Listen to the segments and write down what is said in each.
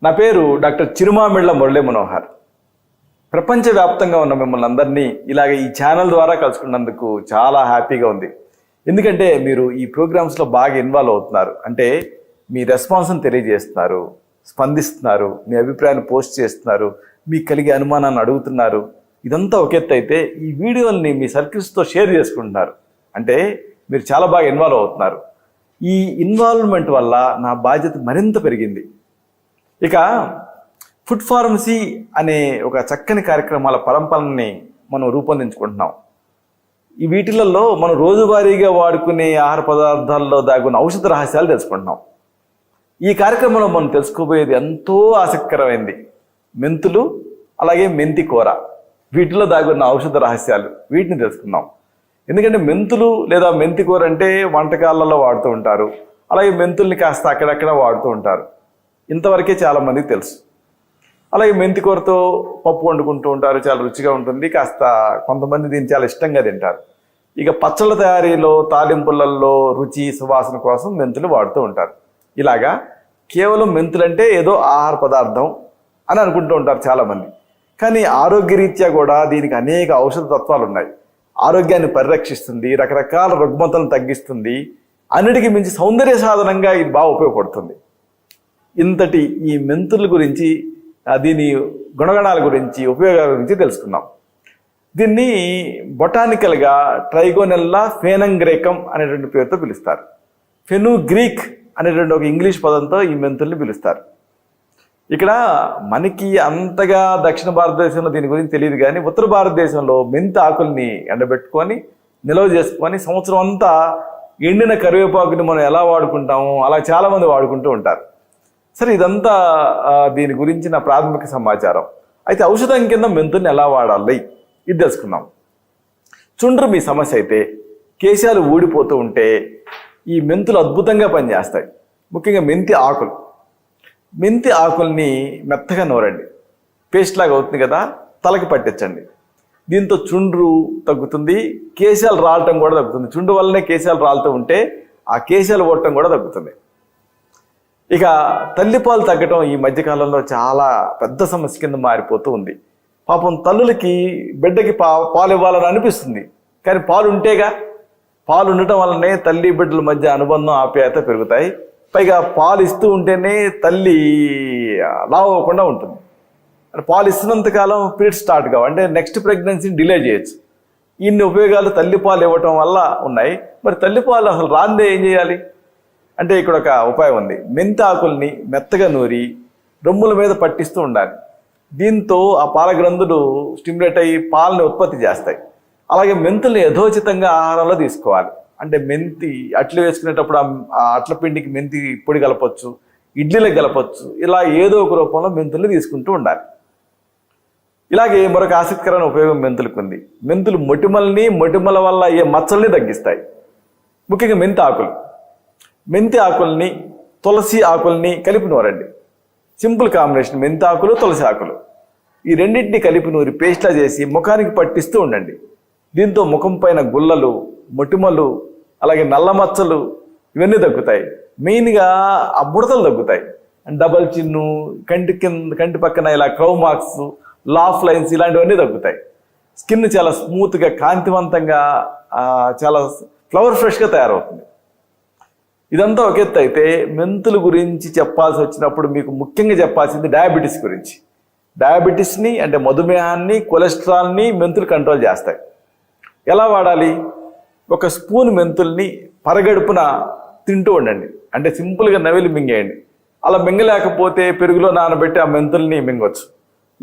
నా పేరు డాక్టర్ చిరుమామిళ్ళ మురళీ మనోహర్. ప్రపంచవ్యాప్తంగా ఉన్న మిమ్మల్ని అందరినీ ఇలాగ ఈ ఛానల్ ద్వారా కలుసుకున్నందుకు చాలా హ్యాపీగా ఉంది. ఎందుకంటే మీరు ఈ ప్రోగ్రామ్స్లో బాగా ఇన్వాల్వ్ అవుతున్నారు. అంటే మీ రెస్పాన్స్ని తెలియజేస్తున్నారు, స్పందిస్తున్నారు, మీ అభిప్రాయాన్ని పోస్ట్ చేస్తున్నారు, మీకు కలిగే అనుమానాన్ని అడుగుతున్నారు. ఇదంతా ఒక ఎత్తు అయితే ఈ వీడియోల్ని మీ సర్కిల్స్తో షేర్ చేసుకుంటున్నారు. అంటే మీరు చాలా బాగా ఇన్వాల్వ్ అవుతున్నారు. ఈ ఇన్వాల్వ్మెంట్ వల్ల నా బాధ్యత మరింత పెరిగింది. ఇక ఫుడ్ ఫార్మసీ అనే ఒక చక్కని కార్యక్రమాల పరంపరని మనం రూపొందించుకుంటున్నాం. ఈ వీటిలలో మనం రోజువారీగా వాడుకునే ఆహార పదార్థాల్లో దాగున్న ఔషధ రహస్యాలు తెలుసుకుంటున్నాం. ఈ కార్యక్రమంలో మనం తెలుసుకోబోయేది ఎంతో ఆసక్తికరమైంది. మెంతులు, అలాగే మెంతి కూర, వీటిలో దాగున్న ఔషధ రహస్యాలు, వీటిని తెలుసుకుందాం. ఎందుకంటే మెంతులు లేదా మెంతి కూర అంటే వంటకాలలో వాడుతూ ఉంటారు. అలాగే మెంతుల్ని కాస్త అక్కడక్కడ వాడుతూ ఉంటారు. ఇంతవరకే చాలామందికి తెలుసు. అలాగే మెంతి కూరతో పప్పు వండుకుంటూ ఉంటారు, చాలా రుచిగా ఉంటుంది. కాస్త కొంతమంది దీన్ని చాలా ఇష్టంగా తింటారు. ఇక పచ్చళ్ళ తయారీలో, తాలింపులలో రుచి సువాసన కోసం మెంతులు వాడుతూ ఉంటారు. ఇలాగా కేవలం మెంతులంటే ఏదో ఆహార పదార్థం అని అనుకుంటూ ఉంటారు చాలామంది. కానీ ఆరోగ్యరీత్యా కూడా దీనికి అనేక ఔషధ తత్వాలు ఉన్నాయి. ఆరోగ్యాన్ని పరిరక్షిస్తుంది, రకరకాల రుగ్మతలను తగ్గిస్తుంది, అన్నిటికీ మించి సౌందర్య సాధనంగా ఇది బాగా ఉపయోగపడుతుంది. ఇంతటి ఈ మెంతుల గురించి, దీని గుణగణాల గురించి, ఉపయోగాల గురించి తెలుసుకుందాం. దీన్ని బొటానికల్గా ట్రైగోనెల్లా ఫెనంగ్రేకం అనేటువంటి పేరుతో పిలుస్తారు. ఫెనుగ్రీక్ అనేటువంటి ఒక ఇంగ్లీష్ పదంతో ఈ మెంతుల్ని పిలుస్తారు. ఇక్కడ మనకి అంతగా దక్షిణ భారతదేశంలో దీని గురించి తెలియదు, కానీ ఉత్తర భారతదేశంలో మెంతి ఆకుల్ని ఎండబెట్టుకొని నిల్వ చేసుకొని సంవత్సరం అంతా ఎండిన కరివేపాకుని మనం ఎలా వాడుకుంటామో అలా చాలామంది వాడుకుంటూ ఉంటారు. సరే, ఇదంతా దీని గురించిన ప్రాథమిక సమాచారం. అయితే ఔషధం కింద మెంతుల్ని ఎలా వాడాలి ఇది తెలుసుకుందాం. చుండ్రు మీ సమస్య అయితే, కేశాలు ఊడిపోతూ ఉంటే ఈ మెంతులు అద్భుతంగా పనిచేస్తాయి. ముఖ్యంగా మెంతి ఆకుల్ని మెత్తగా నూరండి, పేస్ట్ లాగా అవుతుంది కదా, తలకి పట్టించండి. దీంతో చుండ్రు తగ్గుతుంది, కేశాలు రాలటం కూడా తగ్గుతుంది. చుండ్రు వల్లనే కేశాలు రాలుతూ ఉంటే ఆ కేశాలు ఓడటం కూడా తగ్గుతుంది. ఇక తల్లిపాలు తగ్గటం ఈ మధ్యకాలంలో చాలా పెద్ద సమస్య కింద మారిపోతూ ఉంది. పాపం తల్లులకి బిడ్డకి పాలు ఇవ్వాలని అనిపిస్తుంది, కానీ పాలు ఉంటేగా. పాలు ఉండటం వల్లనే తల్లి బిడ్డల మధ్య అనుబంధం, ఆప్యాయత పెరుగుతాయి. పైగా పాలు ఇస్తూ ఉంటేనే తల్లి లావు అవ్వకుండా ఉంటుంది. పాలు ఇస్తున్నంతకాలం పీరియడ్స్ స్టార్ట్ కావు, అంటే నెక్స్ట్ ప్రెగ్నెన్సీని డిలే చేయొచ్చు. ఇన్ని ఉపయోగాలు తల్లిపాలు ఇవ్వటం వల్ల ఉన్నాయి. మరి తల్లిపాలు అసలు రాందే ఏం చేయాలి అంటే ఇక్కడ ఒక ఉపాయం ఉంది. మెంతి ఆకుల్ని మెత్తగా నూరి రొమ్ముల మీద పట్టిస్తూ ఉండాలి. దీంతో ఆ పాల గ్రంథులు స్టిమ్యులేట్ అయ్యి పాలని ఉత్పత్తి చేస్తాయి. అలాగే మెంతుల్ని యథోచితంగా ఆహారంలో తీసుకోవాలి. అంటే మెంతి అట్లు వేసుకునేటప్పుడు ఆ అట్ల పిండికి మెంతి పొడి కలపచ్చు, ఇడ్లీలకు కలపచ్చు. ఇలా ఏదో ఒక రూపంలో మెంతుల్ని తీసుకుంటూ ఉండాలి. ఇలాగే మరొక ఆసక్తికరమైన ఉపయోగం మెంతులకు ఉంది. మెంతులు మొటిమల వల్ల అయ్యే మచ్చల్ని తగ్గిస్తాయి. ముఖ్యంగా మెంతి ఆకుల్ని తులసి ఆకుల్ని కలిపి నూరండి. సింపుల్ కాంబినేషన్, మెంతి ఆకులు తులసి ఆకులు, ఈ రెండింటిని కలిపి నూరి పేస్ట్లా చేసి ముఖానికి పట్టిస్తూ ఉండండి. దీంతో ముఖం పైన గుల్లలు, మొటిమలు, అలాగే నల్ల మచ్చలు ఇవన్నీ తగ్గుతాయి. మెయిన్గా ఆ ముడతలు తగ్గుతాయి. డబల్ చిన్ను, కంటి పక్కన ఇలా క్రౌ మార్క్స్, లాఫ్ లైన్స్ ఇలాంటివన్నీ తగ్గుతాయి. స్కిన్ చాలా స్మూత్గా, కాంతివంతంగా, చాలా ఫ్లవర్ ఫ్రెష్గా తయారవుతుంది. ఇదంతా ఒక ఎత్తు అయితే, మెంతుల గురించి చెప్పాల్సి వచ్చినప్పుడు మీకు ముఖ్యంగా చెప్పాల్సింది డయాబెటీస్ గురించి. డయాబెటీస్ని అంటే మధుమేహాన్ని, కొలెస్ట్రాల్ని మెంతులు కంట్రోల్ చేస్తాయి. ఎలా వాడాలి? ఒక స్పూన్ మెంతుల్ని పరగడుపున తింటూ ఉండండి. అంటే సింపుల్గా నవిలి మింగేయండి. అలా మింగలేకపోతే పెరుగులో నానబెట్టి ఆ మెంతుల్ని మింగవచ్చు.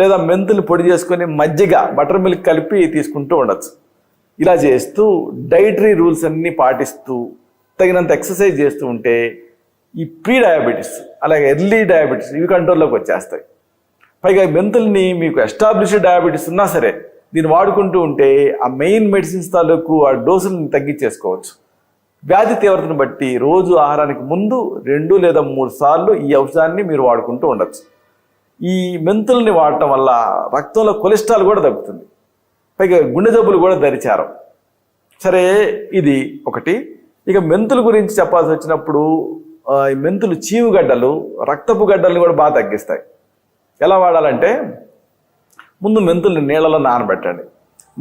లేదా మెంతుల్ని పొడి చేసుకొని మజ్జిగ, బటర్ మిల్క్ కలిపి తీసుకుంటూ ఉండొచ్చు. ఇలా చేస్తూ డైటరీ రూల్స్ అన్నీ పాటిస్తూ తగినంత ఎక్సర్సైజ్ చేస్తూ ఉంటే ఈ ప్రీ డయాబెటీస్, అలాగే ఎర్లీ డయాబెటీస్ ఇవి కంట్రోల్లోకి వచ్చేస్తాయి. పైగా మెంతుల్ని మీకు ఎస్టాబ్లిష్డ్ డయాబెటీస్ ఉన్నా సరే దీన్ని వాడుకుంటూ ఉంటే ఆ మెయిన్ మెడిసిన్స్ తాలూకు ఆ డోసులను తగ్గించేసుకోవచ్చు. వ్యాధి తీవ్రతను బట్టి రోజు ఆహారానికి ముందు 2 లేదా 3 సార్లు ఈ ఔషధాన్ని మీరు వాడుకుంటూ ఉండొచ్చు. ఈ మెంతుల్ని వాడటం వల్ల రక్తంలో కొలెస్ట్రాల్ కూడా తగ్గుతుంది. పైగా గుండె జబ్బులు కూడా దరిచారం. సరే, ఇది ఒకటి. ఇక మెంతుల గురించి చెప్పాల్సి వచ్చినప్పుడు ఈ మెంతులు చీవుగడ్డలు, రక్తపు గడ్డల్ని కూడా బాగా తగ్గిస్తాయి. ఎలా వాడాలంటే ముందు మెంతుల్ని నీళ్ళలో నానబెట్టండి.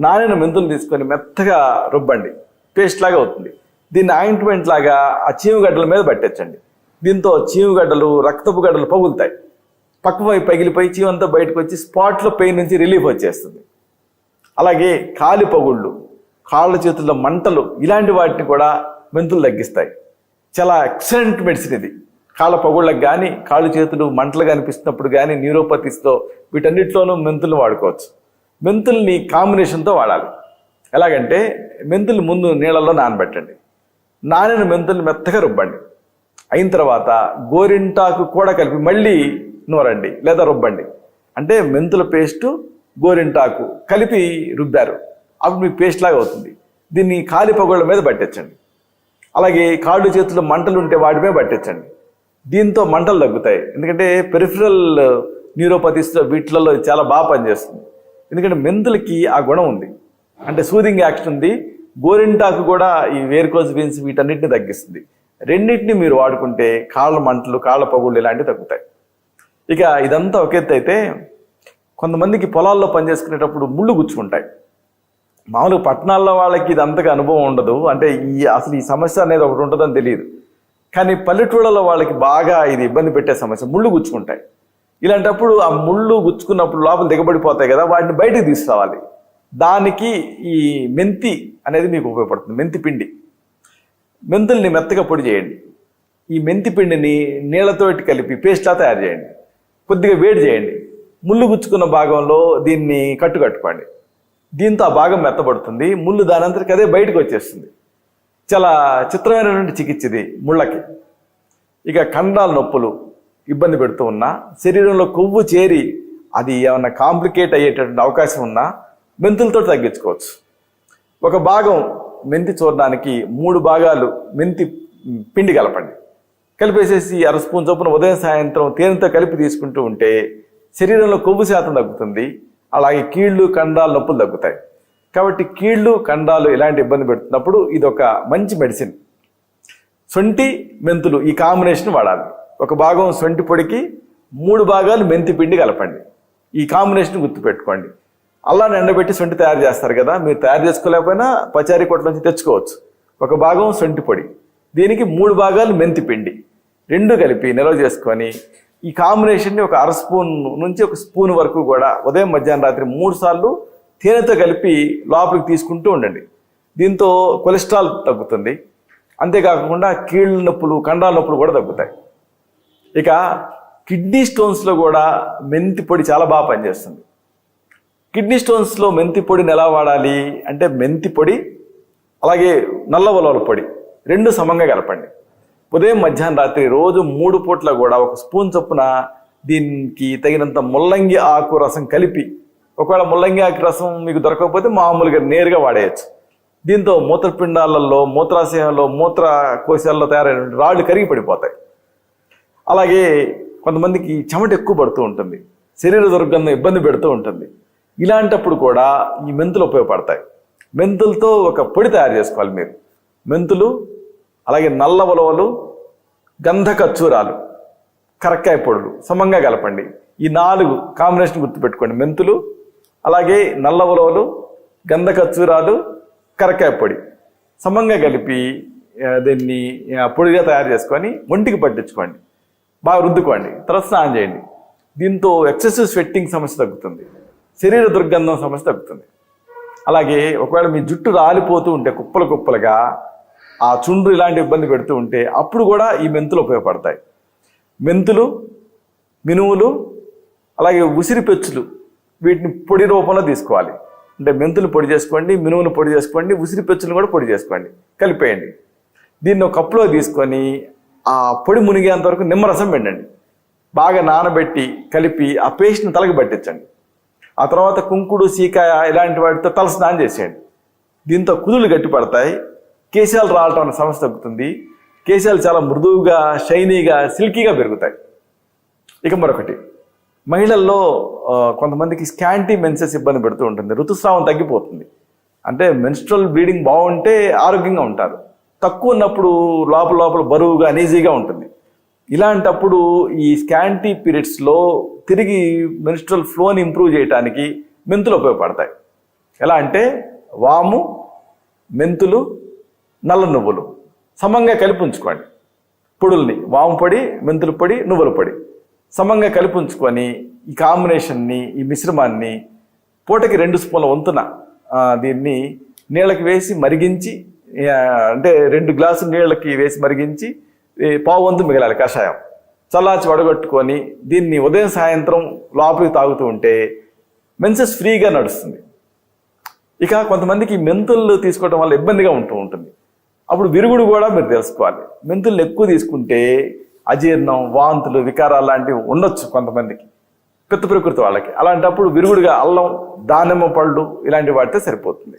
నానిన మెంతులు తీసుకొని మెత్తగా రుబ్బండి, పేస్ట్ లాగా అవుతుంది. దీన్ని ఆయింట్మెంట్ లాగా ఆ చీవుగడ్డల మీద పట్టించండి. దీంతో చీవుగడ్డలు, రక్తపు గడ్డలు పగులుతాయి. పక్కవైపు పగిలిపోయి చీవంతా బయటకు వచ్చి స్పాట్లో పెయిన్ నుంచి రిలీఫ్ వచ్చేస్తుంది. అలాగే కాలి పగుళ్ళు, కాళ్ళ చేతుల్లో మంటలు, ఇలాంటి వాటిని కూడా మెంతులు తగ్గిస్తాయి. చాలా ఎక్సలెంట్ మెడిసిన్ ఇది. కాళ్ళ పగుళ్ళకు కానీ, కాళ్ళు చేతులు మంటలుగా అనిపిస్తున్నప్పుడు కానీ, న్యూరోపతిస్తో వీటన్నిటిలోనూ మెంతులు వాడుకోవచ్చు. మెంతుల్ని కాంబినేషన్తో వాడాలి. ఎలాగంటే మెంతులు ముందు నీళ్ళల్లో నానబెట్టండి. నానిన మెంతుల్ని మెత్తగా రుబ్బండి. అయిన తర్వాత గోరింటాకు కూడా కలిపి మళ్ళీ నూరండి లేదా రుబ్బండి. అంటే మెంతుల పేస్టు, గోరింటాకు కలిపి రుబ్బారు, అప్పుడు మీకు పేస్ట్ లాగా అవుతుంది. దీన్ని కాలి పగుళ్ళ మీద పట్టించండి. అలాగే కాళ్ళు చేతుల్లో మంటలు ఉంటే వాటి మీద పట్టించండి. దీంతో మంటలు తగ్గుతాయి. ఎందుకంటే పెరిఫరల్ న్యూరోపతిస్లో వీటిలలో చాలా బాగా పనిచేస్తుంది. ఎందుకంటే మెంతులకి ఆ గుణం ఉంది, అంటే సూదింగ్ యాక్షన్ ఉంది. గోరింటాకు కూడా ఈ వేరికోజ్ వెయిన్స్ వీటన్నిటిని తగ్గిస్తుంది. రెండింటిని మీరు వాడుకుంటే కాళ్ళ మంటలు, కాళ్ళ పగుళ్ళు ఇలాంటివి తగ్గుతాయి. ఇక ఇదంతా ఒక ఎత్తు అయితే, కొంతమందికి పొలాల్లో పనిచేసుకునేటప్పుడు ముళ్ళు గుచ్చుకుంటాయి. మామూలుగా పట్టణాల్లో వాళ్ళకి ఇది అంతగా అనుభవం ఉండదు, అంటే అసలు ఈ సమస్య అనేది ఒకటి ఉంటుందని తెలియదు. కానీ పల్లెటూళ్ళలో వాళ్ళకి బాగా ఇది ఇబ్బంది పెట్టే సమస్య, ముళ్ళు గుచ్చుకుంటాయి. ఇలాంటప్పుడు ఆ ముళ్ళు గుచ్చుకున్నప్పుడు లోపల దిగబడిపోతాయి కదా, వాటిని బయటికి తీసుకురావాలి. దానికి ఈ మెంతి అనేది మీకు ఉపయోగపడుతుంది. మెంతి పిండి, మెంతుల్ని మెత్తగా పొడి చేయండి. ఈ మెంతి పిండిని నీళ్లతో కలిపి పేస్ట్లా తయారు చేయండి. కొద్దిగా వేడి చేయండి. ముళ్ళు గుచ్చుకున్న భాగంలో దీన్ని కట్టుకోండి. దీంతో ఆ భాగం మెత్తబడుతుంది. ముళ్ళు దానంతరికి అదే బయటకు వచ్చేస్తుంది. చాలా చిత్రమైనటువంటి చికిత్స ఇది ముళ్ళకి. ఇక కండరాల నొప్పులు ఇబ్బంది పెడుతూ ఉన్నా, శరీరంలో కొవ్వు చేరి అది ఏమన్నా కాంప్లికేట్ అయ్యేటటువంటి అవకాశం ఉన్నా మెంతులతో తగ్గించుకోవచ్చు. ఒక భాగం మెంతి చూడడానికి 3 భాగాలు మెంతి పిండి కలపండి. కలిపేసేసి 1/2 స్పూన్ చొప్పున ఉదయం సాయంత్రం తేనెతో కలిపి తీసుకుంటూ ఉంటే శరీరంలో కొవ్వు శాతం తగ్గుతుంది. అలాగే కీళ్ళు, కండరాల నొప్పులు తగ్గుతాయి. కాబట్టి కీళ్ళు, కండరాలు ఇలాంటి ఇబ్బంది పెడుతున్నప్పుడు ఇది ఒక మంచి మెడిసిన్. సొంటి, మెంతులు ఈ కాంబినేషన్ వాడాలి. ఒక భాగం సొంటి పొడికి 3 భాగాలు మెంతి పిండి కలపండి. ఈ కాంబినేషన్ గుర్తుపెట్టుకోండి. అల్లాన్ని ఎండబెట్టి సొంటి తయారు చేస్తారు కదా, మీరు తయారు చేసుకోలేకపోయినా పచారీ కొట్ల నుంచి తెచ్చుకోవచ్చు. ఒక భాగం సొంటి పొడి, దీనికి 3 భాగాలు మెంతి పిండి, 2 కలిపి నిల్వ చేసుకొని ఈ కాంబినేషన్ని ఒక 1/2 స్పూన్ నుంచి 1 స్పూన్ వరకు కూడా ఉదయం, మధ్యాహ్నం, రాత్రి 3 సార్లు తేనెతో కలిపి లోపలికి తీసుకుంటూ ఉండండి. దీంతో కొలెస్ట్రాల్ తగ్గుతుంది. అంతేకాకుండా కీళ్ళ నొప్పులు, కండరాల నొప్పులు కూడా తగ్గుతాయి. ఇక కిడ్నీ స్టోన్స్లో కూడా మెంతి పొడి చాలా బాగా పనిచేస్తుంది. కిడ్నీ స్టోన్స్లో మెంతి పొడిని ఎలా వాడాలి అంటే, మెంతి పొడి అలాగే నల్ల ఉలవల పొడి 2 సమంగా కలపండి. ఉదయం, మధ్యాహ్నం, రాత్రి రోజు 3 పూట్ల కూడా 1 స్పూన్ చొప్పున దీనికి తగినంత ముల్లంగి ఆకు రసం కలిపి, ఒకవేళ ముల్లంగి ఆకు రసం మీకు దొరకకపోతే మామూలుగా నేరుగా వాడేయచ్చు. దీంతో మూత్రపిండాలలో, మూత్రాశయంలో, మూత్ర కోశాల్లో తయారైన రాళ్ళు కరిగి పడిపోతాయి. అలాగే కొంతమందికి చెమట ఎక్కువ పడుతూ ఉంటుంది, శరీర దుర్గంధం ఇబ్బంది పెడుతూ ఉంటుంది. ఇలాంటప్పుడు కూడా ఈ మెంతులు ఉపయోగపడతాయి. మెంతులతో ఒక పొడి తయారు చేసుకోవాలి మీరు. మెంతులు, అలాగే నల్ల ఉలవలు, గంధ కచ్చూరాలు, కరక్కాయ పొడులు సమంగా కలపండి. ఈ 4 కాంబినేషన్ గుర్తుపెట్టుకోండి. మెంతులు, అలాగే నల్ల ఉలవలు, గంధ కచ్చూరాలు, కరక్కాయ పొడి సమంగా కలిపి దీన్ని పొడిగా తయారు చేసుకొని ఒంటికి పట్టించుకోండి. బాగా రుద్దుకోండి, తర్వాత స్నానం చేయండి. దీంతో ఎక్సెసివ్ స్వెట్టింగ్ సమస్య తగ్గుతుంది, శరీర దుర్గంధం సమస్య తగ్గుతుంది. అలాగే ఒకవేళ మీ జుట్టు రాలిపోతూ ఉంటే కుప్పలు కుప్పలుగా, ఆ చుండ్రు ఇలాంటి ఇబ్బంది పెడుతూ ఉంటే అప్పుడు కూడా ఈ మెంతులు ఉపయోగపడతాయి. మెంతులు, మినువులు, అలాగే ఉసిరి పెచ్చులు వీటిని పొడి రూపంలో తీసుకోవాలి. అంటే మెంతులు పొడి చేసుకోండి, మినువులు పొడి చేసుకోండి, ఉసిరి పెచ్చులు కూడా పొడి చేసుకోండి, కలిపేయండి. దీన్ని ఒక కప్పులో తీసుకొని ఆ పొడి మునిగేంత వరకు నిమ్మరసం పెట్టండి. బాగా నానబెట్టి కలిపి ఆ పేస్ట్ని తలకి పట్టించండి. ఆ తర్వాత కుంకుడు, సీకాయ ఇలాంటి వాటితో తల స్నానం చేసేయండి. దీంతో కుదుళ్ళు గట్టి పడతాయి, కేశాలు రావటం అనే సమస్య తగ్గుతుంది. కేశాలు చాలా మృదువుగా, షైనీగా, సిల్కీగా పెరుగుతాయి. ఇక మరొకటి, మహిళల్లో కొంతమందికి స్కాంటీ మెన్సెస్ ఇబ్బంది పెడుతూ ఉంటుంది, ఋతుస్రావం తగ్గిపోతుంది. అంటే మెన్స్ట్రల్ బ్లీడింగ్ బాగుంటే ఆరోగ్యంగా ఉంటారు, తక్కువ ఉన్నప్పుడు లోపల బరువుగా, అనీజీగా ఉంటుంది. ఇలాంటప్పుడు ఈ స్కాంటీ పీరియడ్స్లో తిరిగి మెన్స్ట్రువల్ ఫ్లోని ఇంప్రూవ్ చేయడానికి మెంతులు ఉపయోగపడతాయి. ఎలా అంటే వాము, మెంతులు, నల్ల నువ్వులు సమంగా కలిపి ఉంచుకోండి. పొడుల్ని వాము పొడి, మెంతుల పొడి, నువ్వుల పొడి సమంగా కలిపి ఉంచుకొని ఈ కాంబినేషన్ని, ఈ మిశ్రమాన్ని పూటకి 2 స్పూన్ల వంతున దీన్ని నీళ్ళకి వేసి మరిగించి, అంటే 2 గ్లాసులు నీళ్ళకి వేసి మరిగించి పావు వంతు మిగలాలి కషాయం. చల్లార్చి వడగొట్టుకొని దీన్ని ఉదయం సాయంత్రం లోపలికి తాగుతూ ఉంటే మెన్సెస్ ఫ్రీగా నడుస్తుంది. ఇక కొంతమందికి మెంతులు తీసుకోవడం వల్ల ఇబ్బందిగా ఉంటుంది. అప్పుడు విరుగుడు కూడా మీరు తెలుసుకోవాలి. మెంతులను ఎక్కువ తీసుకుంటే అజీర్ణం, వాంతులు, వికారాలు లాంటివి ఉండొచ్చు కొంతమందికి, పిత్త ప్రకృతి వాళ్ళకి. అలాంటప్పుడు విరుగుడుగా అల్లం, దానిమ్మ పళ్ళు ఇలాంటివి వాడితే సరిపోతుంది.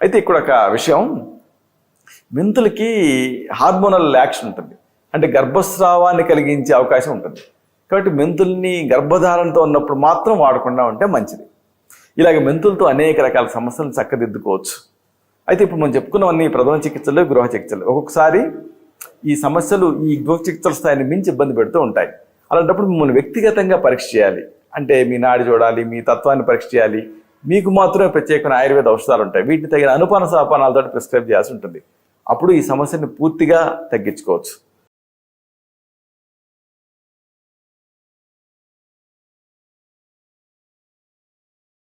అయితే ఇక్కడ ఒక విషయం, మెంతులకి హార్మోనల్ యాక్షన్ ఉంటుంది, అంటే గర్భస్రావాన్ని కలిగించే అవకాశం ఉంటుంది. కాబట్టి మెంతుల్ని గర్భధారణతో ఉన్నప్పుడు మాత్రం వాడకుండా ఉంటే మంచిది. ఇలాగ మెంతులతో అనేక రకాల సమస్యలను చక్కదిద్దుకోవచ్చు. అయితే ఇప్పుడు మనం చెప్పుకున్నవన్నీ ప్రథమ చికిత్సలు, గృహ చికిత్సలు. ఒక్కొక్కసారి ఈ సమస్యలు ఈ గృహ చికిత్సల స్థాయిని మించి ఇబ్బంది పెడుతూ ఉంటాయి. అలాంటప్పుడు మిమ్మల్ని వ్యక్తిగతంగా పరీక్ష చేయాలి. అంటే మీ నాడి చూడాలి, మీ తత్వాన్ని పరీక్ష చేయాలి. మీకు మాత్రమే ప్రత్యేకమైన ఆయుర్వేద ఔషధాలు ఉంటాయి, వీటిని తగిన అనుపాన సాపానాలతో ప్రిస్క్రైబ్ చేయాల్సి ఉంటుంది. అప్పుడు ఈ సమస్యని పూర్తిగా తగ్గించుకోవచ్చు.